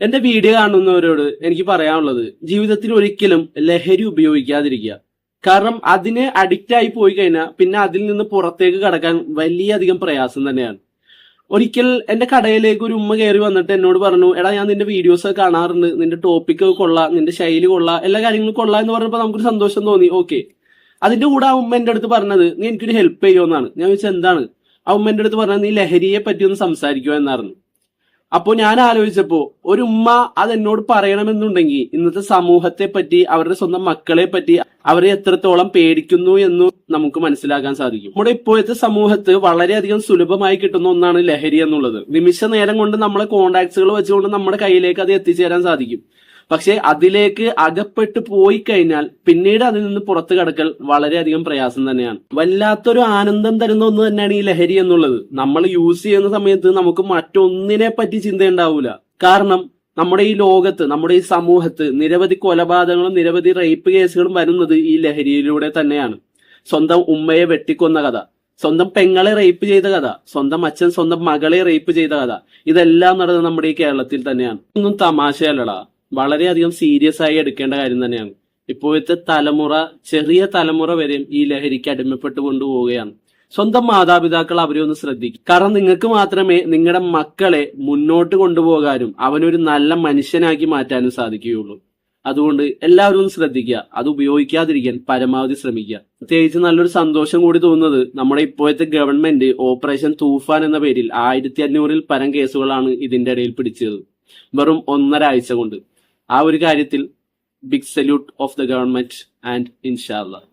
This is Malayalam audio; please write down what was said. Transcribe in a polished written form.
എന്റെ വീഡിയോ കാണുന്നവരോട് എനിക്ക് പറയാനുള്ളത്, ജീവിതത്തിൽ ഒരിക്കലും ലഹരി ഉപയോഗിക്കാതിരിക്കുക. കാരണം അതിന് അഡിക്റ്റ് ആയി പോയി കഴിഞ്ഞാൽ പിന്നെ അതിൽ നിന്ന് പുറത്തേക്ക് കടക്കാൻ വലിയധികം പ്രയാസം തന്നെയാണ്. ഒരിക്കൽ എന്റെ കടയിലേക്ക് ഒരു ഉമ്മ കയറി വന്നിട്ട് എന്നോട് പറഞ്ഞു, എടാ ഞാൻ നിന്റെ വീഡിയോസ് ഒക്കെ കാണാറുണ്ട്, നിന്റെ ടോപ്പിക് കൊള്ളാം, നിന്റെ ശൈലി കൊള്ളാം, എല്ലാ കാര്യങ്ങളും കൊള്ളാം എന്ന് പറഞ്ഞപ്പോൾ നമുക്കൊരു സന്തോഷം തോന്നി. ഓക്കെ. അതിന്റെ കൂടെ ആ ഉമ്മ എന്റെ അടുത്ത് പറഞ്ഞത്, നീ എനിക്കൊരു ഹെൽപ്പ് ചെയ്യുമെന്നാണ്. ഞാൻ ചോദിച്ചാൽ എന്താണ്? ആ ഉമ്മ എന്റെ അടുത്ത് പറഞ്ഞത്, നീ ലഹരിയെ പറ്റി ഒന്ന് സംസാരിക്കുക എന്നായിരുന്നു. അപ്പോൾ ഞാൻ ആലോചിച്ചപ്പോ ഒരു ഉമ്മ അതെന്നോട് പറയണമെന്നുണ്ടെങ്കിൽ ഇന്നത്തെ സമൂഹത്തെ പറ്റി, അവരുടെ സ്വന്തം മക്കളെ പറ്റി അവരെ എത്രത്തോളം പേടിക്കുന്നു എന്ന് നമുക്ക് മനസ്സിലാക്കാൻ സാധിക്കും. നമ്മുടെ ഇപ്പോഴത്തെ സമൂഹത്ത് വളരെയധികം സുലഭമായി കിട്ടുന്ന ഒന്നാണ് ലഹരി എന്നുള്ളത്. നിമിഷ നേരം കൊണ്ട് നമ്മളെ കോണ്ടാക്ട്സുകൾ വെച്ചുകൊണ്ട് നമ്മുടെ കയ്യിലേക്ക് അത് എത്തിച്ചേരാൻ സാധിക്കും. പക്ഷെ അതിലേക്ക് അകപ്പെട്ട് പോയി കഴിഞ്ഞാൽ പിന്നീട് അതിൽ നിന്ന് പുറത്തു കടക്കൽ വളരെയധികം പ്രയാസം തന്നെയാണ്. വല്ലാത്തൊരു ആനന്ദം തരുന്ന ഒന്ന് തന്നെയാണ് ഈ ലഹരി എന്നുള്ളത്. നമ്മൾ യൂസ് ചെയ്യുന്ന സമയത്ത് നമുക്ക് മറ്റൊന്നിനെ പറ്റി ചിന്തയുണ്ടാവൂല. കാരണം നമ്മുടെ ഈ ലോകത്ത്, നമ്മുടെ ഈ സമൂഹത്ത് നിരവധി കൊലപാതകങ്ങളും നിരവധി റേപ്പ് കേസുകളും വരുന്നത് ഈ ലഹരിയിലൂടെ തന്നെയാണ്. സ്വന്തം ഉമ്മയെ വെട്ടിക്കൊന്ന കഥ, സ്വന്തം പെങ്ങളെ റേപ്പ് ചെയ്ത കഥ, സ്വന്തം അച്ഛൻ സ്വന്തം മകളെ റേപ്പ് ചെയ്ത കഥ, ഇതെല്ലാം നടന്നത് നമ്മുടെ ഈ കേരളത്തിൽ തന്നെയാണ്. ഒന്നും തമാശയല്ലടാ, വളരെയധികം സീരിയസ് ആയി എടുക്കേണ്ട കാര്യം തന്നെയാണ്. ഇപ്പോഴത്തെ തലമുറ, ചെറിയ തലമുറ വരെയും ഈ ലഹരിക്ക് അടിമപ്പെട്ടു കൊണ്ടുപോവുകയാണ്. സ്വന്തം മാതാപിതാക്കൾ അവരെ ഒന്ന് ശ്രദ്ധിക്കും. കാരണം നിങ്ങൾക്ക് മാത്രമേ നിങ്ങളുടെ മക്കളെ മുന്നോട്ട് കൊണ്ടുപോകാനും അവനൊരു നല്ല മനുഷ്യനാക്കി മാറ്റാനും സാധിക്കുകയുള്ളൂ. അതുകൊണ്ട് എല്ലാവരും ഒന്ന് ശ്രദ്ധിക്കുക, അത് ഉപയോഗിക്കാതിരിക്കാൻ പരമാവധി ശ്രമിക്കുക. പ്രത്യേകിച്ച് നല്ലൊരു സന്തോഷം കൂടി തോന്നുന്നത്, നമ്മുടെ ഇപ്പോഴത്തെ ഗവൺമെന്റ് ഓപ്പറേഷൻ തൂഫാൻ എന്ന പേരിൽ 1500-ൽ പരം കേസുകളാണ് ഇതിന്റെ ഇടയിൽ പിടിച്ചത്, വെറും 1.5 ആഴ്ച കൊണ്ട്. ആ ഒരു കാര്യത്തിൽ big salute of the government and ഇൻഷാ അല്ലാഹ്.